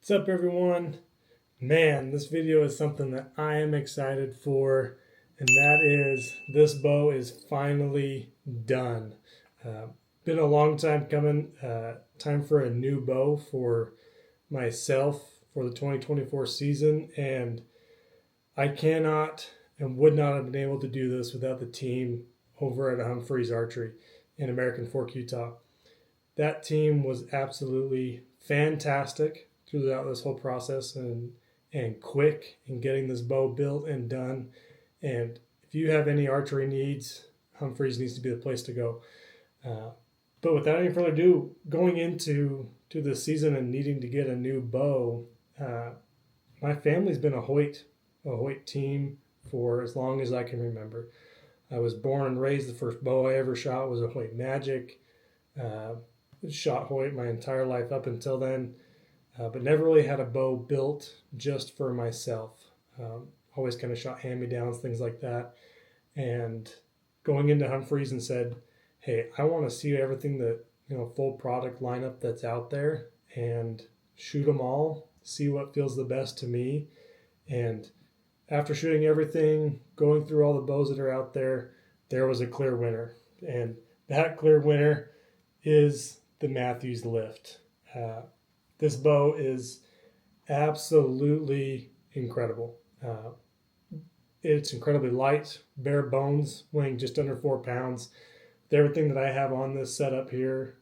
What's up, everyone? Man, this video is something that I am excited for, and that is this bow is finally done. Uh, Been a long time coming. Time for a new bow for myself for the 2024 season, and I cannot and would not have been able to do this without the team over at Humphreys Archery in American Fork, Utah. That team was absolutely fantastic throughout this whole process and quick in getting this bow built and done. And if you have any archery needs, Humphreys needs to be the place to go. Uh, but without any further ado, going into this season and needing to get a new bow, uh, my family's been a Hoyt team for as long as I can remember. I was born and raised. The first bow I ever shot was a Hoyt Magic. Uh, Shot Hoyt my entire life up until then, but never really had a bow built just for myself. Always kind of shot hand-me-downs, things like that. And going into Humphreys and said, hey, I want to see everything that, full product lineup that's out there and shoot them all, see what feels the best to me. And after shooting everything, going through all the bows that are out there, there was a clear winner. And that clear winner is the Mathews Lift. This bow is absolutely incredible. It's incredibly light, bare bones, weighing just under 4 pounds. With everything that I have on this setup here,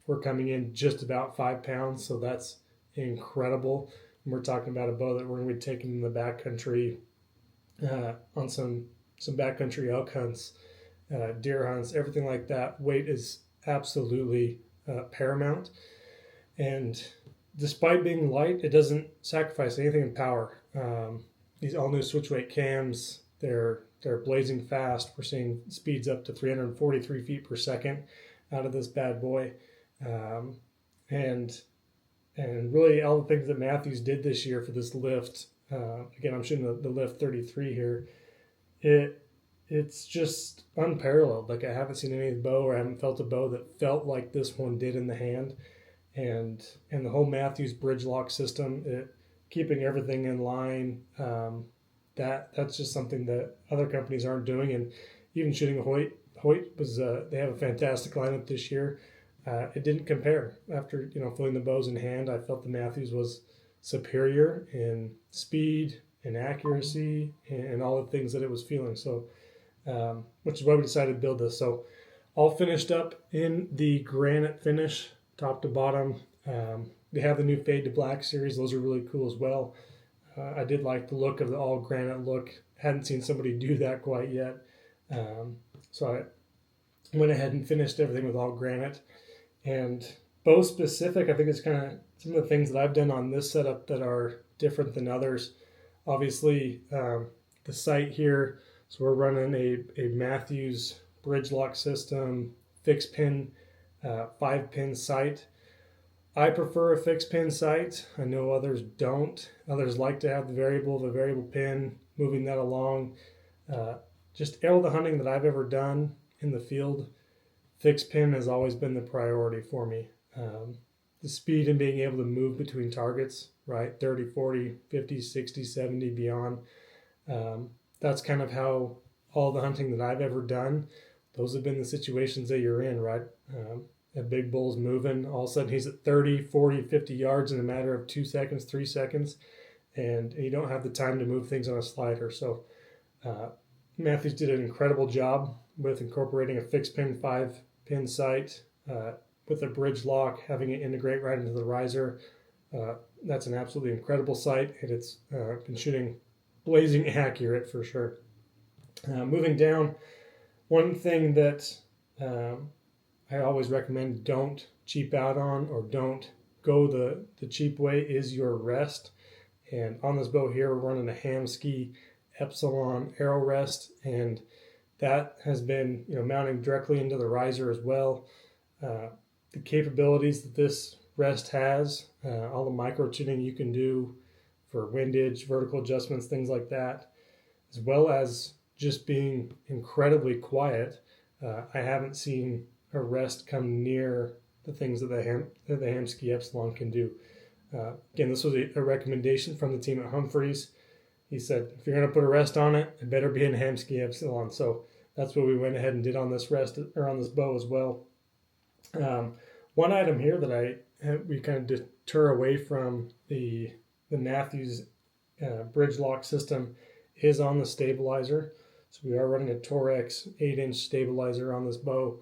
we're coming in just about 5 pounds, so that's incredible. And we're talking about a bow that we're going to be taking in the backcountry on some backcountry elk hunts, deer hunts, everything like that. Weight is absolutely paramount, and despite being light, it doesn't sacrifice anything in power. These all new switch weight cams, they're blazing fast. We're seeing speeds up to 343 feet per second out of this bad boy, and really all the things that Mathews did this year for this lift. Again, I'm shooting the lift 33 here. It's just unparalleled. Like, I haven't seen any bow, or I haven't felt a bow that felt like this one did in the hand. And the whole Mathews bridge lock system, keeping everything in line, that's just something that other companies aren't doing. And even shooting a Hoyt was they have a fantastic lineup this year. It didn't compare. After feeling the bows in hand, I felt the Mathews was superior in speed and accuracy and all the things that it was feeling. So. Which is why we decided to build this. So all finished up in the granite finish, top to bottom. They have the new Fade to Black series. Those are really cool as well. I did like the look of the all granite look. Hadn't seen somebody do that quite yet. So I went ahead and finished everything with all granite. And bow specific, I think it's kind of some of the things that I've done on this setup that are different than others. Obviously, the sight here. So we're running a Mathews bridge lock system, fixed pin, 5-pin sight. I prefer a fixed pin sight. I know others don't. Others like to have the variable pin, moving that along. Just all the hunting that I've ever done in the field, fixed pin has always been the priority for me. The speed and being able to move between targets, right? 30, 40, 50, 60, 70, beyond. That's kind of how all the hunting that I've ever done, those have been the situations that you're in, right? A big bull's moving, all of a sudden he's at 30, 40, 50 yards in a matter of 2 seconds, 3 seconds, and you don't have the time to move things on a slider. So Mathews did an incredible job with incorporating a fixed pin, 5-pin sight with a bridge lock, having it integrate right into the riser. That's an absolutely incredible sight, and it's been shooting blazing accurate for sure. Moving down, one thing that I always recommend don't cheap out on, or don't go the cheap way, is your rest. And on this bow here, we're running a Hamskea Epsilon arrow rest, and that has been mounting directly into the riser as well. The capabilities that this rest has, all the micro tuning you can do for windage, vertical adjustments, things like that, as well as just being incredibly quiet. I haven't seen a rest come near the things that the Hamskea Epsilon can do. Again, this was a recommendation from the team at Humphreys. He said, if you're going to put a rest on it, it better be in Hamsky Epsilon. So that's what we went ahead and did on this rest, or on this bow as well. One item here that we kind of deter away from the Matthews bridge lock system is on the stabilizer. So we are running a Torex 8-inch stabilizer on this bow.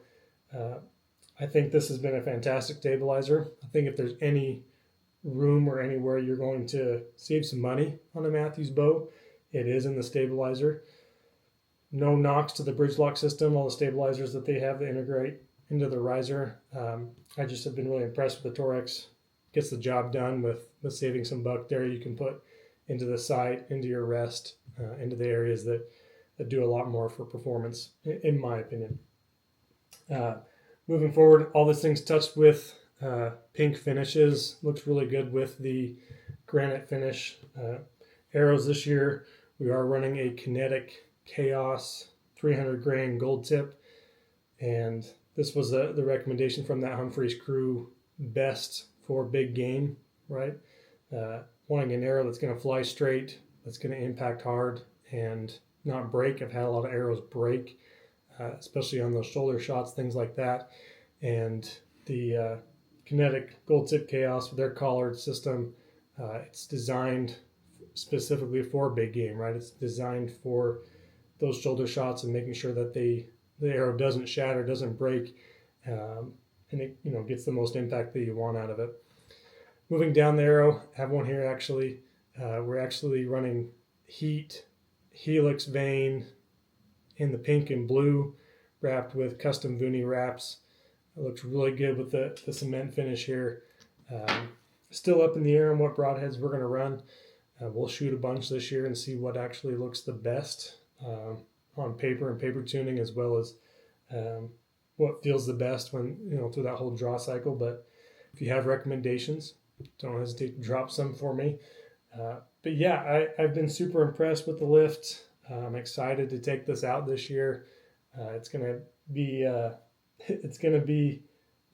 I think this has been a fantastic stabilizer. I think if there's any room or anywhere you're going to save some money on a Matthews bow, it is in the stabilizer. No knocks to the bridge lock system, all the stabilizers that they have that integrate into the riser. I just have been really impressed with the Torex. Gets the job done with saving some buck there. You can put into the sight, into your rest, into the areas that do a lot more for performance, in my opinion. Moving forward, all this thing's touched with pink finishes. Looks really good with the granite finish. Arrows this year, we are running a Kinetic Chaos 300 grain gold tip, and this was the recommendation from that Humphreys crew, best for big game, right? Wanting an arrow that's going to fly straight, that's going to impact hard and not break. I've had a lot of arrows break, especially on those shoulder shots, things like that. And the Kinetic Gold Tip Chaos with their collared system, it's designed specifically for big game, right? It's designed for those shoulder shots and making sure that the arrow doesn't shatter, doesn't break, and it gets the most impact that you want out of it. Moving down the arrow, I have one here actually. We're actually running Heat Helix vein in the pink and blue, wrapped with custom Vuni wraps. It looks really good with the cement finish here. Still up in the air on what broadheads we're going to run. We'll shoot a bunch this year and see what actually looks the best on paper and paper tuning, as well as what feels the best when through that whole draw cycle. But if you have recommendations, don't hesitate to drop some for me. But yeah, I've been super impressed with the lift. I'm excited to take this out this year. It's gonna be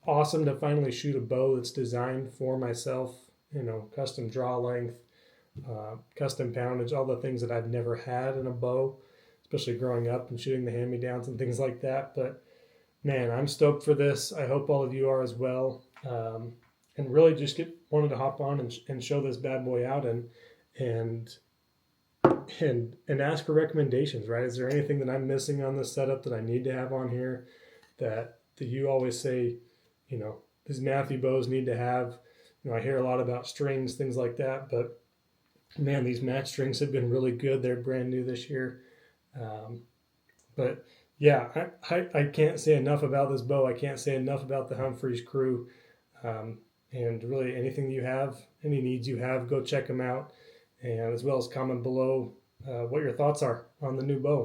awesome to finally shoot a bow that's designed for myself. Custom draw length, custom poundage, all the things that I've never had in a bow, especially growing up and shooting the hand-me-downs and things like that. But man, I'm stoked for this. I hope all of you are as well. And really just wanted to hop on and show this bad boy out and ask for recommendations, right? Is there anything that I'm missing on this setup that I need to have on here that you always say, these Matthew bows need to have? I hear a lot about strings, things like that, but man, these match strings have been really good. They're brand new this year. But yeah, I can't say enough about this bow. I can't say enough about the Humphreys crew. And really anything you have, any needs you have, go check them out. And as well as comment below what your thoughts are on the new bow.